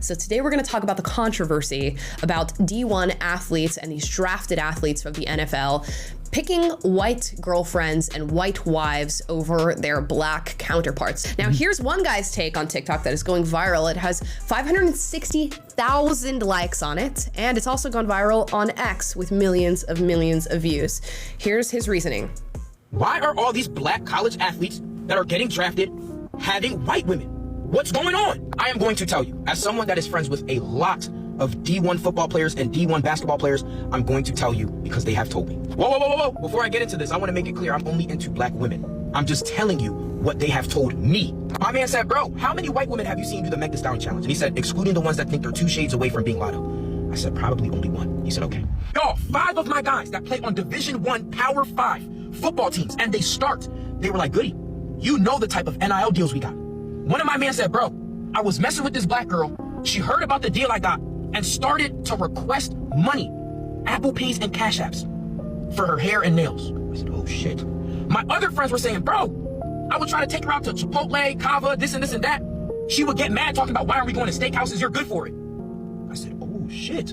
So today we're going to talk about the controversy about D1 athletes and these drafted athletes from the NFL picking white girlfriends and white wives over their black counterparts. Now, here's one guy's take on TikTok that is going viral. It has 560,000 likes on it, and it's also gone viral on X with millions of views. Here's his reasoning. Why are all these black college athletes that are getting drafted having white women? What's going on? I am going to tell you, as someone that is friends with a lot of D1 football players and D1 basketball players, I'm going to tell you because they have told me. Whoa. Before I get into this, I want to make it clear I'm only into black women. I'm just telling you what they have told me. My man said, bro, how many white women have you seen do the Meg Thee Stallion challenge? And he said, excluding the ones that think they're 2 shades away from being Lotto. I said, probably only 1. He said, okay. Y'all, 5 of my guys that play on Division I Power 5 football teams, and they start, they were like, Goody, you know the type of NIL deals we got. One of my men said, bro, I was messing with this black girl. She heard about the deal I got and started to request money, Apple Pays and Cash Apps, for her hair and nails. I said, oh shit. My other friends were saying, bro, I would try to take her out to Chipotle, Kava, this and that. She would get mad talking about, why are we going to steakhouses? You're good for it. I said, oh shit.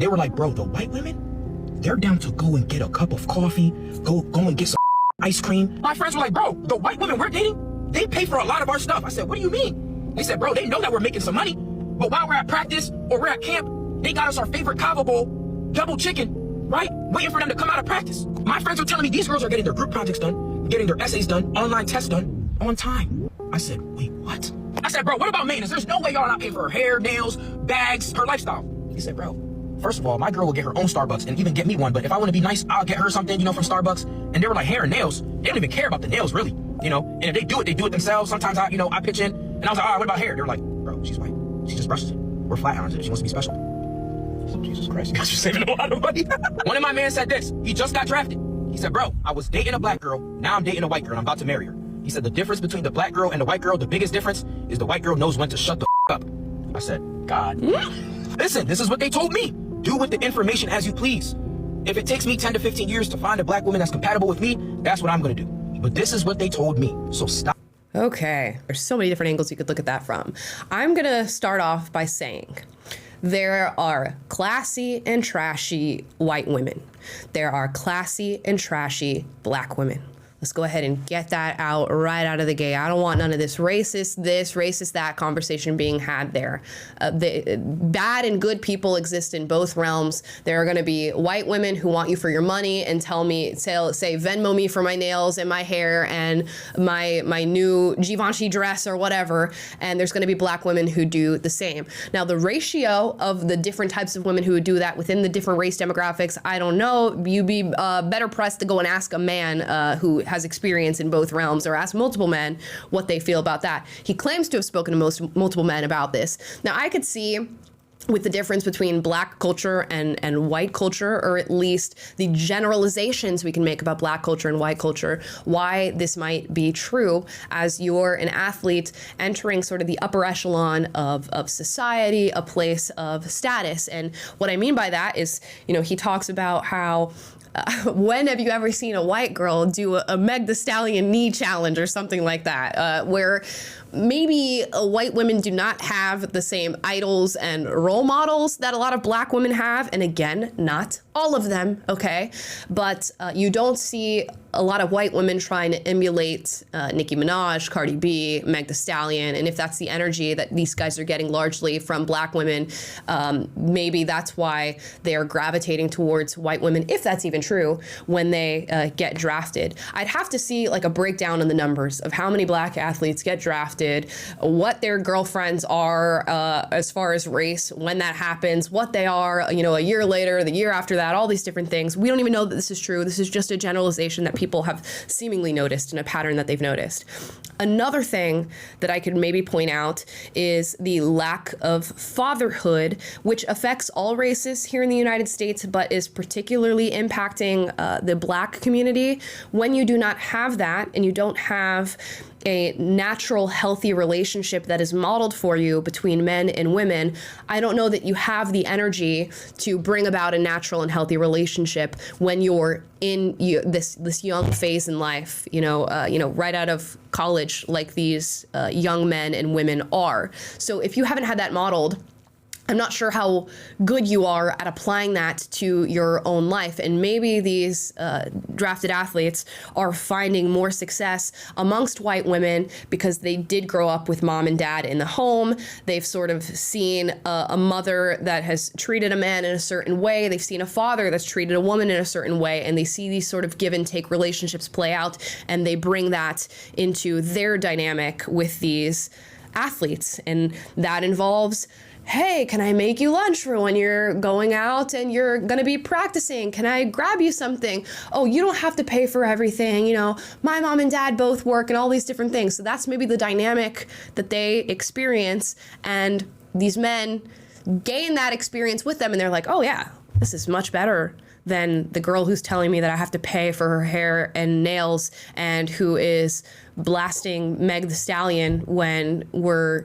They were like, bro, the white women, they're down to go and get a cup of coffee, go and get some ice cream. My friends were like, bro, the white women we're dating, they pay for a lot of our stuff. I said, what do you mean? They said, bro, they know that we're making some money, but while we're at practice or we're at camp, they got us our favorite Kava bowl, double chicken, right? Waiting for them to come out of practice. My friends were telling me these girls are getting their group projects done, getting their essays done, online tests done on time. I said, wait, what? I said, bro, what about maintenance? There's no way y'all not paying for her hair, nails, bags, her lifestyle. He said, bro, first of all, my girl will get her own Starbucks and even get me one, but if I want to be nice, I'll get her something, from Starbucks. And they were like, hair and nails, they don't even care about the nails, really, and if they do it themselves. Sometimes I pitch in, and I was like, all right, what about hair? They were like, bro, she's white. She just brushes it. We're flat irons it. She wants to be special. So, Jesus Christ, you guys are saving a lot of money. One of my men said this. He just got drafted. He said, bro, I was dating a black girl. Now I'm dating a white girl, and I'm about to marry her. He said the difference between the black girl and the white girl, the biggest difference is the white girl knows when to shut the up. I said, God. Listen, this is what they told me. Do with the information as you please. If it takes me 10 to 15 years to find a black woman that's compatible with me, that's what I'm going to do. But this is what they told me. So stop. Okay, there's so many different angles you could look at that from. I'm gonna start off by saying there are classy and trashy white women. There are classy and trashy black women. Let's go ahead and get that out right out of the gate. I don't want none of this racist that conversation being had there. The bad and good people exist in both realms. There are going to be white women who want you for your money and say Venmo me for my nails and my hair and my new Givenchy dress or whatever. And there's going to be black women who do the same. Now, the ratio of the different types of women who would do that within the different race demographics, I don't know. You'd be better pressed to go and ask a man who has experience in both realms, or ask multiple men what they feel about that. He claims to have spoken to multiple men about this. Now, I could see with the difference between black culture and white culture, or at least the generalizations we can make about black culture and white culture, why this might be true as you're an athlete entering sort of the upper echelon of society, a place of status. And what I mean by that is, he talks about how when have you ever seen a white girl do a Meg Thee Stallion knee challenge or something like that, where maybe white women do not have the same idols and role models that a lot of black women have. And again, not all of them, okay? But you don't see a lot of white women trying to emulate Nicki Minaj, Cardi B, Meg Thee Stallion. And if that's the energy that these guys are getting largely from black women, maybe that's why they're gravitating towards white women, if that's even true, when they get drafted. I'd have to see like a breakdown in the numbers of how many black athletes get drafted, what their girlfriends are as far as race, when that happens, what they are, a year later, the year after that, all these different things. We don't even know that this is true. This is just a generalization that people have seemingly noticed and a pattern that they've noticed. Another thing that I could maybe point out is the lack of fatherhood, which affects all races here in the United States, but is particularly impacting the black community. When you do not have that and you don't have a natural, healthy relationship that is modeled for you between men and women, I don't know that you have the energy to bring about a natural and healthy relationship when you're in this young phase in life, right out of college, like these young men and women are. So if you haven't had that modeled, I'm not sure how good you are at applying that to your own life. And maybe these drafted athletes are finding more success amongst white women because they did grow up with mom and dad in the home. They've sort of seen a mother that has treated a man in a certain way. They've seen a father that's treated a woman in a certain way. And they see these sort of give and take relationships play out. And they bring that into their dynamic with these athletes. And that involves, hey, can I make you lunch for when you're going out and you're going to be practicing? Can I grab you something? Oh, you don't have to pay for everything. My mom and dad both work and all these different things. So that's maybe the dynamic that they experience. And these men gain that experience with them. And they're like, oh, yeah, this is much better than the girl who's telling me that I have to pay for her hair and nails and who is blasting Meg the Stallion when we're,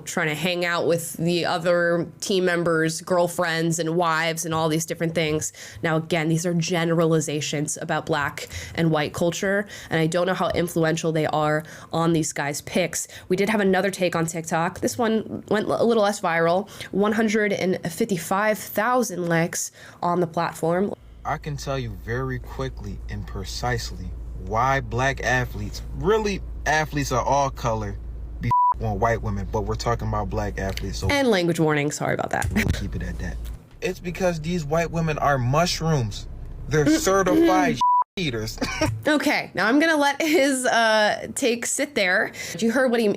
trying to hang out with the other team members' girlfriends and wives and all these different things. Now, again, these are generalizations about black and white culture, and I don't know how influential they are on these guys' picks. We did have another take on TikTok. This one went a little less viral, 155,000 likes on the platform. I can tell you very quickly and precisely why black athletes, really athletes of all color, be on white women, but we're talking about black athletes. So and language warning, sorry about that. We'll keep it at that. It's because these white women are mushrooms. They're certified eaters. Okay, now I'm gonna let his take sit there. You heard what he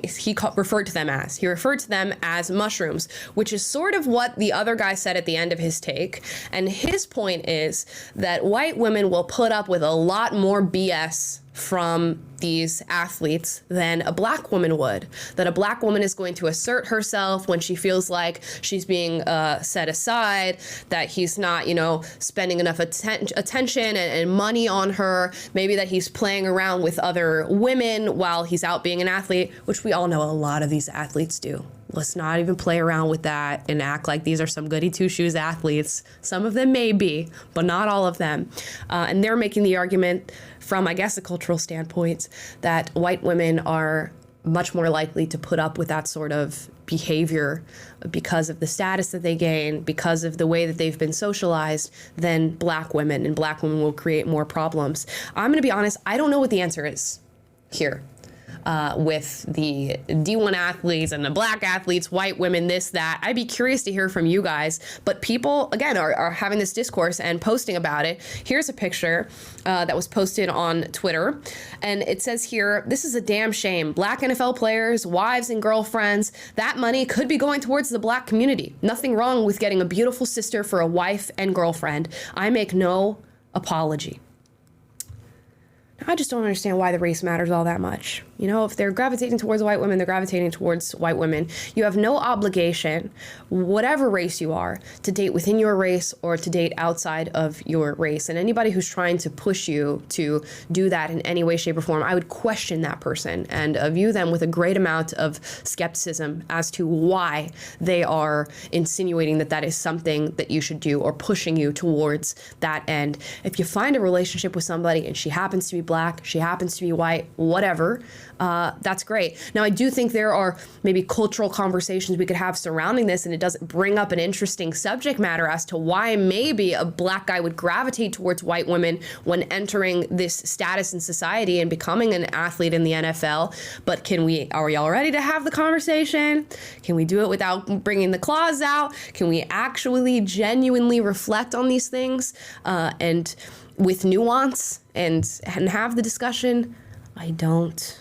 referred to them as. He referred to them as mushrooms, which is sort of what the other guy said at the end of his take. And his point is that white women will put up with a lot more BS from these athletes than a black woman would. That a black woman is going to assert herself when she feels like she's being set aside, that he's not, spending enough attention and money on her, maybe that he's playing around with other women while he's out being an athlete, which we all know a lot of these athletes do. Let's not even play around with that and act like these are some goody two-shoes athletes. Some of them may be, but not all of them. And they're making the argument from, I guess, a cultural standpoint that white women are much more likely to put up with that sort of behavior because of the status that they gain, because of the way that they've been socialized, than black women, and black women will create more problems. I'm going to be honest, I don't know what the answer is here. With the D1 athletes and the black athletes, white women, this, that. I'd be curious to hear from you guys. But people, again, are having this discourse and posting about it. Here's a picture that was posted on Twitter. And it says here, this is a damn shame. Black NFL players, wives and girlfriends, that money could be going towards the black community. Nothing wrong with getting a beautiful sister for a wife and girlfriend. I make no apology. I just don't understand why the race matters all that much. If they're gravitating towards white women, they're gravitating towards white women. You have no obligation, whatever race you are, to date within your race or to date outside of your race. And anybody who's trying to push you to do that in any way, shape, or form, I would question that person and view them with a great amount of skepticism as to why they are insinuating that that is something that you should do or pushing you towards that end. If you find a relationship with somebody and she happens to be black, she happens to be white, whatever, that's great. Now, I do think there are maybe cultural conversations we could have surrounding this, and it doesn't bring up an interesting subject matter as to why maybe a black guy would gravitate towards white women when entering this status in society and becoming an athlete in the NFL. But are we all ready to have the conversation? Can we do it without bringing the claws out? Can we actually genuinely reflect on these things and with nuance and have the discussion? I don't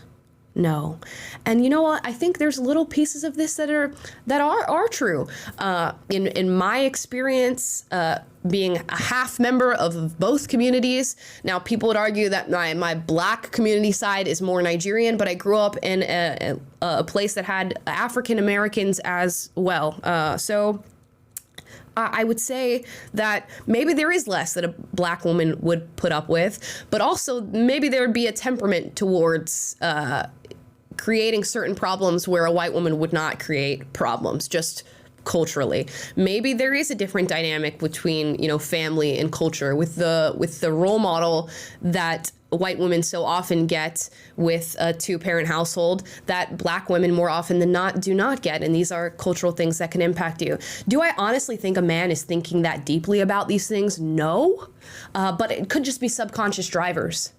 know. And you know what? I think there's little pieces of this that are true. In my experience, being a half member of both communities. Now, people would argue that my black community side is more Nigerian, but I grew up in a place that had African Americans as well. So I would say that maybe there is less that a black woman would put up with, but also maybe there would be a temperament towards creating certain problems where a white woman would not create problems, just culturally. Maybe there is a different dynamic between, you know, family and culture with the role model that white women so often get with a two-parent household that black women more often than not do not get. And these are cultural things that can impact you. Do I honestly think a man is thinking that deeply about these things? No. But it could just be subconscious drivers.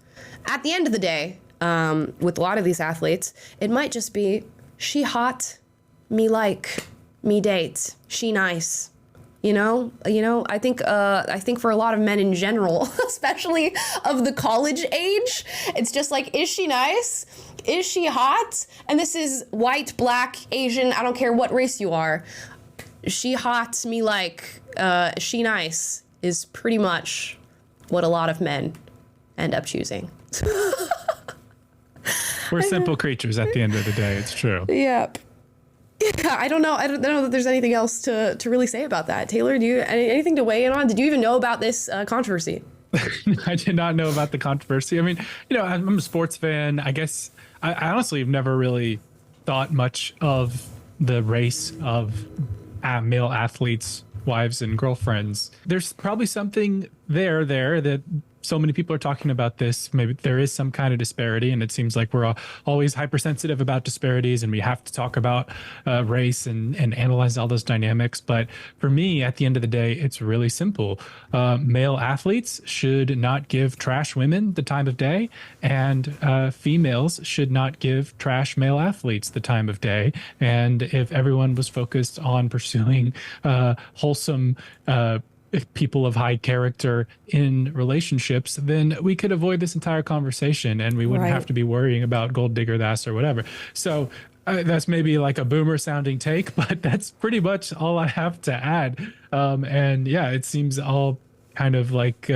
At the end of the day, with a lot of these athletes, it might just be, she hot, me like, me date, she nice. You know, I think for a lot of men in general, especially of the college age, it's just like, is she nice? Is she hot? And this is white, black, Asian, I don't care what race you are. She hot, me like, she nice is pretty much what a lot of men end up choosing. We're simple creatures at the end of the day. It's true. Yep. Yeah, I don't know that there's anything else to really say about that. Taylor, do you anything to weigh in on? Did you even know about this controversy? I did not know about the controversy. I mean, you know, I'm a sports fan. I guess I honestly have never really thought much of the race of male athletes, wives and girlfriends. There's probably something there that so many people are talking about this. Maybe there is some kind of disparity, and it seems like we're always hypersensitive about disparities, and we have to talk about race and analyze all those dynamics. But for me, at the end of the day, it's really simple. Male athletes should not give trash women the time of day, and females should not give trash male athletes the time of day. And if everyone was focused on pursuing wholesome people of high character in relationships, then we could avoid this entire conversation, and we wouldn't have to be worrying about gold digger this or whatever. So that's maybe like a boomer sounding take, but that's pretty much all I have to add. And yeah, it seems all kind of like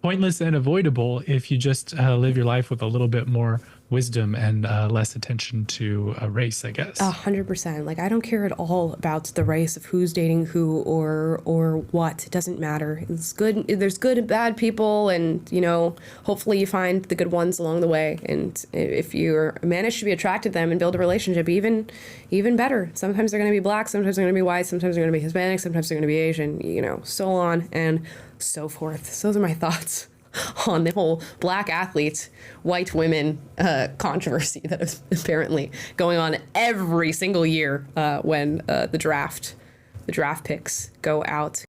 pointless and avoidable if you just live your life with a little bit more wisdom and less attention to race, I guess. 100%. Like, I don't care at all about the race of who's dating who or what. It doesn't matter. It's good. There's good and bad people, and, you know, hopefully you find the good ones along the way. And if you manage to be attracted to them and build a relationship, even better. Sometimes they're going to be black, sometimes they're going to be white, sometimes they're going to be Hispanic, sometimes they're going to be Asian, you know, so on and so forth. So those are my thoughts on the whole black athletes, white women controversy that is apparently going on every single year when the draft picks go out.